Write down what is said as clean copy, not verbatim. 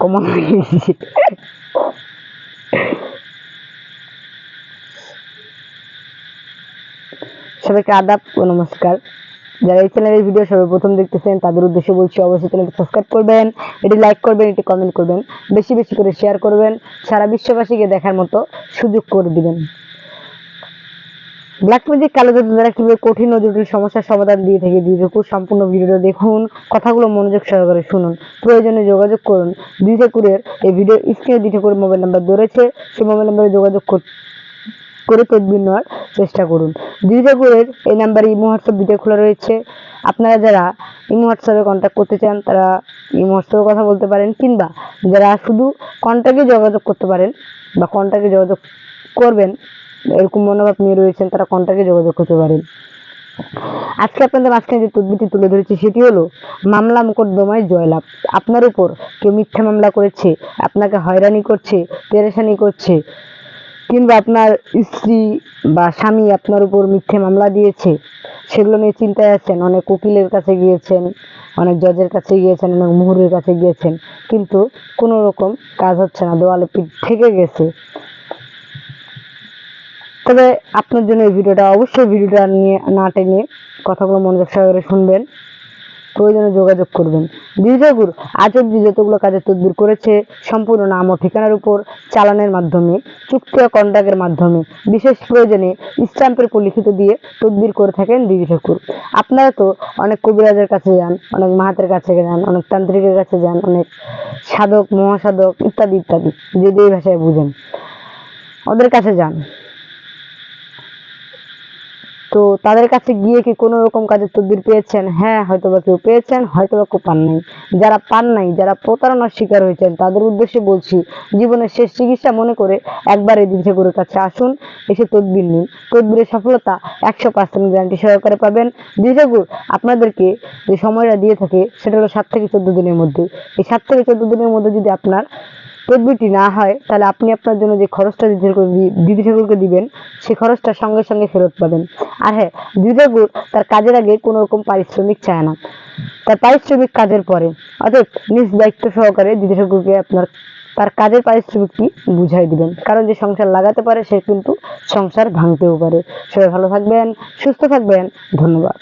Common হয়ে গেছে। সবাইকে আদাব ও নমস্কার। যারা এই চ্যানেলের ভিডিও সর্বপ্রথম দেখতেছেন তাদের উদ্দেশ্যে বলছি, অবশ্যই চ্যানেলটি সাবস্ক্রাইব করবেন, এটি লাইক করবেন, এটি কমেন্ট করবেন, বেশি বেশি করে শেয়ার করবেন, সারা বিশ্ববাসীকে দেখার মতো সুযোগ করে দিবেন। ব্ল্যাক ম্যাজিক কালো জাদু দ্বারা কিভাবে কঠিন ও জটিল সমস্যার সমাধান দিয়ে থেকে দ্বিধাকুর সম্পূর্ণ ভিডিওটা দেখুন, কথাগুলো মনোযোগ সহকারে শুনুন, প্রয়োজনে যোগাযোগ করুন। দ্বিধাকুরের এই ভিডিও স্ক্রিনে দ্বিধাকুর মোবাইল নাম্বার ধরেছে, সেই মোবাইল নাম্বারে যোগাযোগ করে তদবির নেওয়ার চেষ্টা করুন। দ্বিধাকুরের এই নাম্বারে ইমো হোয়াটসঅ্যাপ দুটোই খোলা রয়েছে। আপনারা যারা ইমো হোয়াটসঅ্যাপে কন্ট্যাক্ট করতে চান তারা ইমো হোয়াটসঅ্যাপে কথা বলতে পারেন, কিংবা যারা শুধু কন্ট্যাক্টে যোগাযোগ করতে পারেন বা কন্ট্যাক্টে যোগাযোগ করবেন এরকম মনোভাব নিয়ে রয়েছেন তারা কন্ট্যাক্টে যোগাযোগ করতে পারেন। আজকে আপনাদের মাঝখানে যে তদবিরটি তুলে ধরেছি সেটি হলো মামলা মোকদ্দমায় জয়লাভ। আপনার উপর কেউ মিথ্যা মামলা করেছে, আপনাকে হয়রানি করছে, পেরেশানি করছে, কিংবা আপনার স্ত্রী বা স্বামী আপনার উপর মিথ্যে মামলা দিয়েছে, সেগুলো নিয়ে চিন্তায় আছেন, অনেক উকিলের কাছে গিয়েছেন, অনেক জজের কাছে গিয়েছেন, অনেক মুহুরের কাছে গিয়েছেন, কিন্তু কোনো রকম কাজ হচ্ছে না, দেওয়ালে পিঠ থেকে গেছে। তবে আপনার জন্য এই ভিডিওটা, অবশ্যই ভিডিওটা নিয়ে না টেনে কথাগুলো মনোযোগ সহকারে শুনবেন, প্রয়োজনে যোগাযোগ করবেন। দ্বিধাকুর আজ অব্দি যতগুলো কাজের তদবির করেছে সম্পূর্ণ নাম ও ঠিকানার উপর চালানের মাধ্যমে, চুক্তি ও কন্ট্রাক্টের মাধ্যমে, বিশেষ প্রয়োজনে স্ট্যাম্পের উপর লিখিত দিয়ে তদবির করে থাকেন দ্বিধাকুর। আপনারা তো অনেক কবিরাজের কাছে যান, অনেক মাহাতের কাছে যান, অনেক তান্ত্রিকের কাছে যান, অনেক সাধক মহাসাধক ইত্যাদি ইত্যাদি, যে যে ভাষায় বুঝেন ওদের কাছে যান। তো তাদের কাছে গিয়ে কি কোনো রকম কাজের তদবির পেয়েছেন? হ্যাঁ, হয়তোবা কেউ পেয়েছেন, হয়তোবা কেউ পান নাই। যারা পান নাই, যারা প্রতারণার শিকার হয়েছেন, তাদের উদ্দেশ্যে বলছি, জীবনের শেষ চিকিৎসা মনে করে একবার এই দ্বিধাকুরের কাছে আসুন, এসে তদবির নিন। তদবিরের সফলতা 100% গ্যারান্টি সহকারে পাবেন। দ্বিধাকুর আপনাদেরকে যে সময়টা দিয়ে থাকে সেটা হলো 7 থেকে 14 দিনের মধ্যে। এই 7 থেকে 14 দিনের মধ্যে যদি আপনার তদবিরটি না হয় তাহলে আপনি আপনার জন্য যে খরচটা দ্বিধাকুরকে দিবেন সেই খরচটা সঙ্গে সঙ্গে ফেরত পাবেন। আর হ্যাঁ, দ্বিধাকুর তার কাজের আগে কোনো রকম পারিশ্রমিক চায় না, তার পারিশ্রমিক কাজের পরে, অর্থাৎ নিজ দায়িত্ব সহকারে দ্বিধাকুরকে তার কাজের পারিশ্রমিকটি বুঝাই দিবেন। কারণ যে সংসার লাগাতে পারে সে কিন্তু সংসার ভাঙতেও পারে। সবাই ভালো থাকবেন, সুস্থ থাকবেন, ধন্যবাদ।